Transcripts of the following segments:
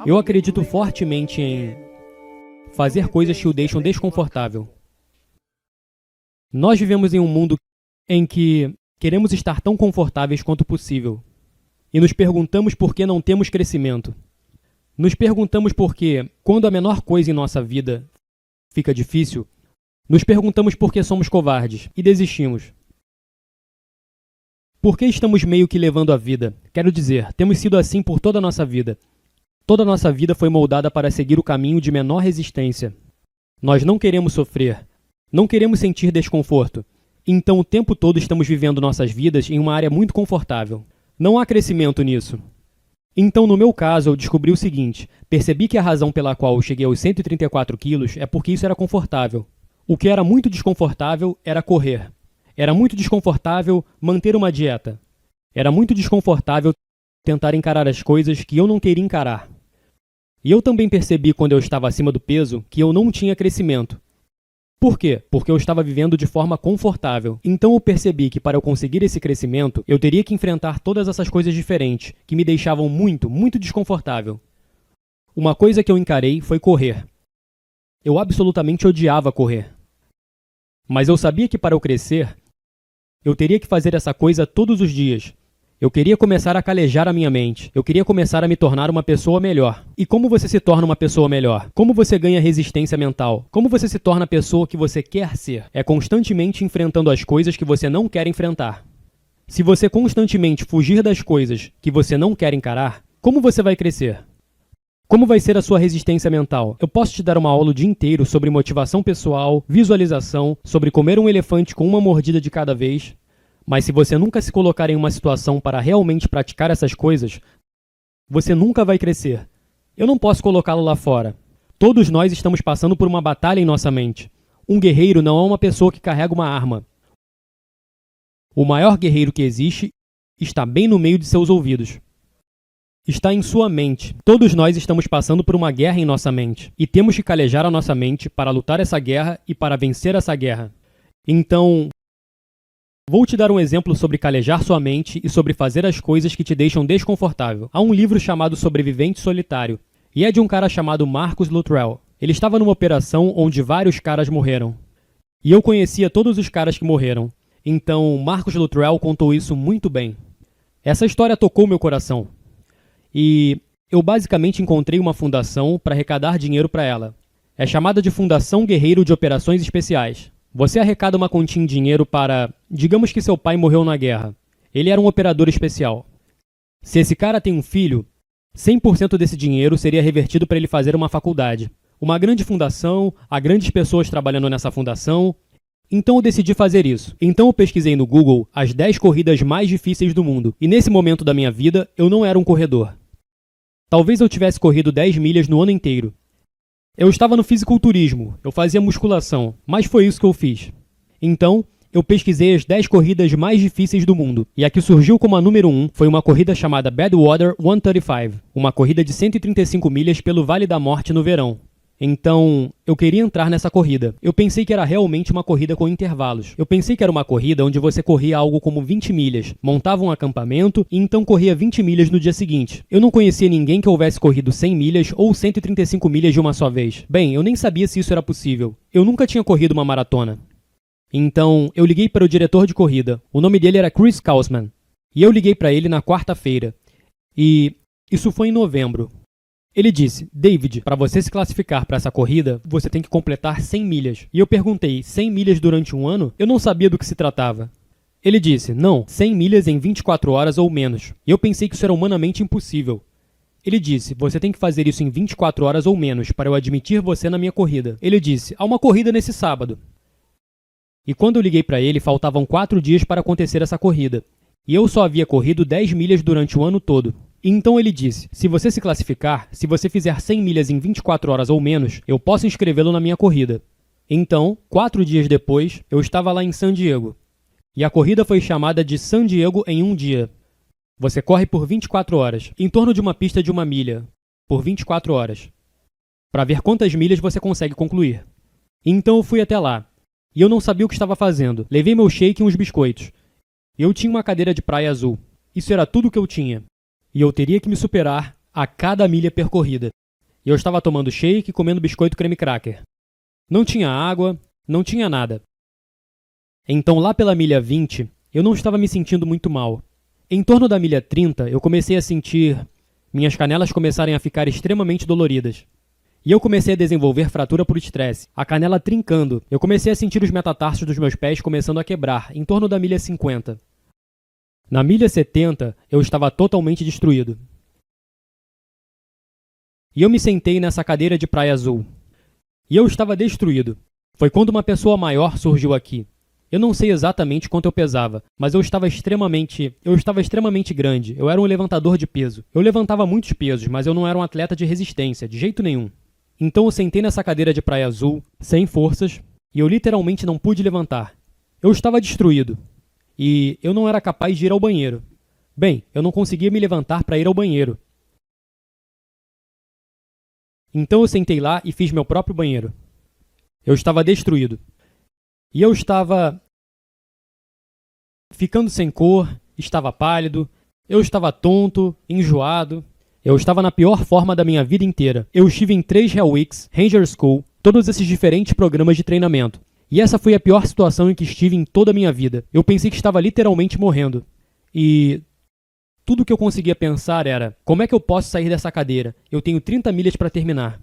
Eu acredito fortemente em fazer coisas que o deixam desconfortável. Nós vivemos em um mundo em que queremos estar tão confortáveis quanto possível. E nos perguntamos por que não temos crescimento. Nos perguntamos por que, quando a menor coisa em nossa vida fica difícil, nos perguntamos por que somos covardes e desistimos. Por que estamos meio que levando a vida? Quero dizer, temos sido assim por toda a nossa vida. Toda a nossa vida foi moldada para seguir o caminho de menor resistência. Nós não queremos sofrer, não queremos sentir desconforto. Então o tempo todo estamos vivendo nossas vidas em uma área muito confortável. Não há crescimento nisso. Então, no meu caso, eu descobri o seguinte: percebi que a razão pela qual eu cheguei aos 134 quilos é porque isso era confortável. O que era muito desconfortável era correr. Era muito desconfortável manter uma dieta. Era muito desconfortável tentar encarar as coisas que eu não queria encarar. E eu também percebi, quando eu estava acima do peso, que eu não tinha crescimento. Por quê? Porque eu estava vivendo de forma confortável. Então eu percebi que para eu conseguir esse crescimento, eu teria que enfrentar todas essas coisas diferentes, que me deixavam muito, muito desconfortável. Uma coisa que eu encarei foi correr. Eu absolutamente odiava correr. Mas eu sabia que para eu crescer, eu teria que fazer essa coisa todos os dias. Eu queria começar a calejar a minha mente. Eu queria começar a me tornar uma pessoa melhor. E como você se torna uma pessoa melhor? Como você ganha resistência mental? Como você se torna a pessoa que você quer ser? É constantemente enfrentando as coisas que você não quer enfrentar. Se você constantemente fugir das coisas que você não quer encarar, como você vai crescer? Como vai ser a sua resistência mental? Eu posso te dar uma aula o dia inteiro sobre motivação pessoal, visualização, sobre comer um elefante com uma mordida de cada vez. Mas se você nunca se colocar em uma situação para realmente praticar essas coisas, você nunca vai crescer. Eu não posso colocá-lo lá fora. Todos nós estamos passando por uma batalha em nossa mente. Um guerreiro não é uma pessoa que carrega uma arma. O maior guerreiro que existe está bem no meio de seus ouvidos. Está em sua mente. Todos nós estamos passando por uma guerra em nossa mente. E temos que calejar a nossa mente para lutar essa guerra e para vencer essa guerra. Então, vou te dar um exemplo sobre calejar sua mente e sobre fazer as coisas que te deixam desconfortável. Há um livro chamado Sobrevivente Solitário, e é de um cara chamado Marcus Luttrell. Ele estava numa operação onde vários caras morreram. E eu conhecia todos os caras que morreram. Então, Marcus Luttrell contou isso muito bem. Essa história tocou meu coração. E eu basicamente encontrei uma fundação para arrecadar dinheiro para ela. É chamada de Fundação Guerreiro de Operações Especiais. Você arrecada uma quantia em dinheiro para... Digamos que seu pai morreu na guerra. Ele era um operador especial. Se esse cara tem um filho, 100% desse dinheiro seria revertido para ele fazer uma faculdade. Uma grande fundação, há grandes pessoas trabalhando nessa fundação. Então eu decidi fazer isso. Então eu pesquisei no Google as 10 corridas mais difíceis do mundo. E nesse momento da minha vida, eu não era um corredor. Talvez eu tivesse corrido 10 milhas no ano inteiro. Eu estava no fisiculturismo, eu fazia musculação, mas foi isso que eu fiz. Então, eu pesquisei as 10 corridas mais difíceis do mundo, e a que surgiu como a número 1 foi uma corrida chamada Badwater 135, uma corrida de 135 milhas pelo Vale da Morte no verão. Então, eu queria entrar nessa corrida. Eu pensei que era realmente uma corrida com intervalos. Eu pensei que era uma corrida onde você corria algo como 20 milhas, montava um acampamento e então corria 20 milhas no dia seguinte. Eu não conhecia ninguém que houvesse corrido 100 milhas ou 135 milhas de uma só vez. Bem, eu nem sabia se isso era possível. Eu nunca tinha corrido uma maratona. Então, eu liguei para o diretor de corrida. O nome dele era Chris Kausman. E eu liguei para ele na quarta-feira. E isso foi em novembro. Ele disse: David, para você se classificar para essa corrida, você tem que completar 100 milhas. E eu perguntei: 100 milhas durante um ano? Eu não sabia do que se tratava. Ele disse: não, 100 milhas em 24 horas ou menos. E eu pensei que isso era humanamente impossível. Ele disse: você tem que fazer isso em 24 horas ou menos para eu admitir você na minha corrida. Ele disse: há uma corrida nesse sábado. E quando eu liguei para ele, faltavam 4 dias para acontecer essa corrida. E eu só havia corrido 10 milhas durante o ano todo. Então ele disse: se você se classificar, se você fizer 100 milhas em 24 horas ou menos, eu posso inscrevê-lo na minha corrida. Então, 4 dias depois, eu estava lá em San Diego. E a corrida foi chamada de San Diego em um dia. Você corre por 24 horas, em torno de uma pista de 1 milha, por 24 horas, para ver quantas milhas você consegue concluir. Então eu fui até lá, e eu não sabia o que estava fazendo. Levei meu shake e uns biscoitos. Eu tinha uma cadeira de praia azul. Isso era tudo que eu tinha. E eu teria que me superar a cada milha percorrida. E eu estava tomando shake e comendo biscoito creme cracker. Não tinha água, não tinha nada. Então lá pela milha 20, eu não estava me sentindo muito mal. Em torno da milha 30, eu comecei a sentir minhas canelas começarem a ficar extremamente doloridas. E eu comecei a desenvolver fratura por estresse, a canela trincando. Eu comecei a sentir os metatarsos dos meus pés começando a quebrar, em torno da milha 50. Na milha 70, eu estava totalmente destruído. E eu me sentei nessa cadeira de praia azul. E eu estava destruído. Foi quando uma pessoa maior surgiu aqui. Eu não sei exatamente quanto eu pesava, mas eu estava extremamente grande. Eu era um levantador de peso. Eu levantava muitos pesos, mas eu não era um atleta de resistência, de jeito nenhum. Então eu sentei nessa cadeira de praia azul, sem forças, e eu literalmente não pude levantar. Eu estava destruído. E eu não era capaz de ir ao banheiro. Bem, eu não conseguia me levantar para ir ao banheiro. Então eu sentei lá e fiz meu próprio banheiro. Eu estava destruído. E eu estava ficando sem cor, estava pálido, eu estava tonto, enjoado. Eu estava na pior forma da minha vida inteira. Eu estive em 3 Hell Weeks, Ranger School, todos esses diferentes programas de treinamento. E essa foi a pior situação em que estive em toda a minha vida. Eu pensei que estava literalmente morrendo. E tudo que eu conseguia pensar era, como é que eu posso sair dessa cadeira? Eu tenho 30 milhas para terminar.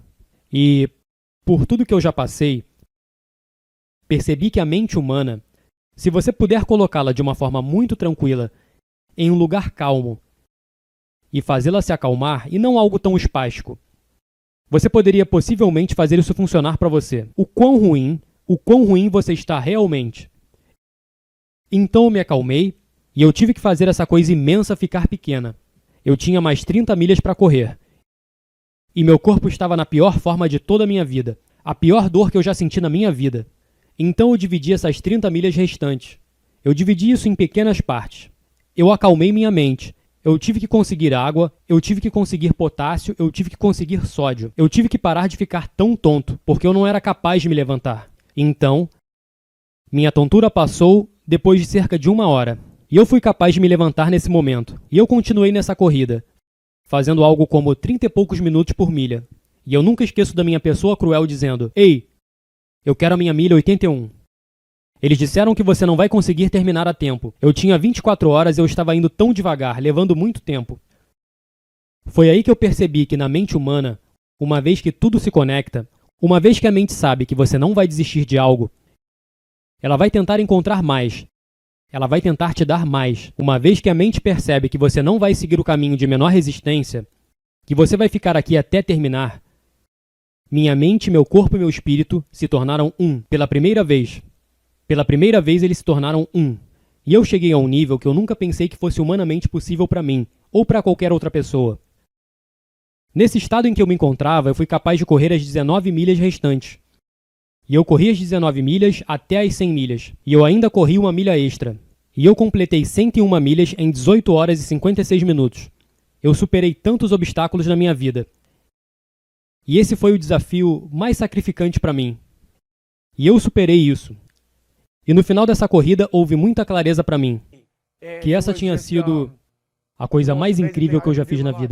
E por tudo que eu já passei, percebi que a mente humana, se você puder colocá-la de uma forma muito tranquila, em um lugar calmo, e fazê-la se acalmar, e não algo tão espástico, você poderia possivelmente fazer isso funcionar para você. O quão ruim você está realmente. Então eu me acalmei, e eu tive que fazer essa coisa imensa ficar pequena. Eu tinha mais 30 milhas para correr. E meu corpo estava na pior forma de toda a minha vida. A pior dor que eu já senti na minha vida. Então eu dividi essas 30 milhas restantes. Eu dividi isso em pequenas partes. Eu acalmei minha mente. Eu tive que conseguir água, eu tive que conseguir potássio, eu tive que conseguir sódio. Eu tive que parar de ficar tão tonto, porque eu não era capaz de me levantar. Então, minha tontura passou depois de cerca de 1 hora. E eu fui capaz de me levantar nesse momento. E eu continuei nessa corrida, fazendo algo como 30 e poucos minutos por milha. E eu nunca esqueço da minha pessoa cruel dizendo, ei, eu quero a minha milha 81. Eles disseram que você não vai conseguir terminar a tempo. Eu tinha 24 horas e eu estava indo tão devagar, levando muito tempo. Foi aí que eu percebi que na mente humana, uma vez que tudo se conecta, uma vez que a mente sabe que você não vai desistir de algo, ela vai tentar encontrar mais. Ela vai tentar te dar mais. Uma vez que a mente percebe que você não vai seguir o caminho de menor resistência, que você vai ficar aqui até terminar, minha mente, meu corpo e meu espírito se tornaram um pela primeira vez. Pela primeira vez eles se tornaram um. E eu cheguei a um nível que eu nunca pensei que fosse humanamente possível para mim, ou para qualquer outra pessoa. Nesse estado em que eu me encontrava, eu fui capaz de correr as 19 milhas restantes. E eu corri as 19 milhas até as 100 milhas. E eu ainda corri 1 milha extra. E eu completei 101 milhas em 18 horas e 56 minutos. Eu superei tantos obstáculos na minha vida. E esse foi o desafio mais sacrificante para mim. E eu superei isso. E no final dessa corrida houve muita clareza para mim. Que essa tinha sido a coisa mais incrível que eu já fiz na vida.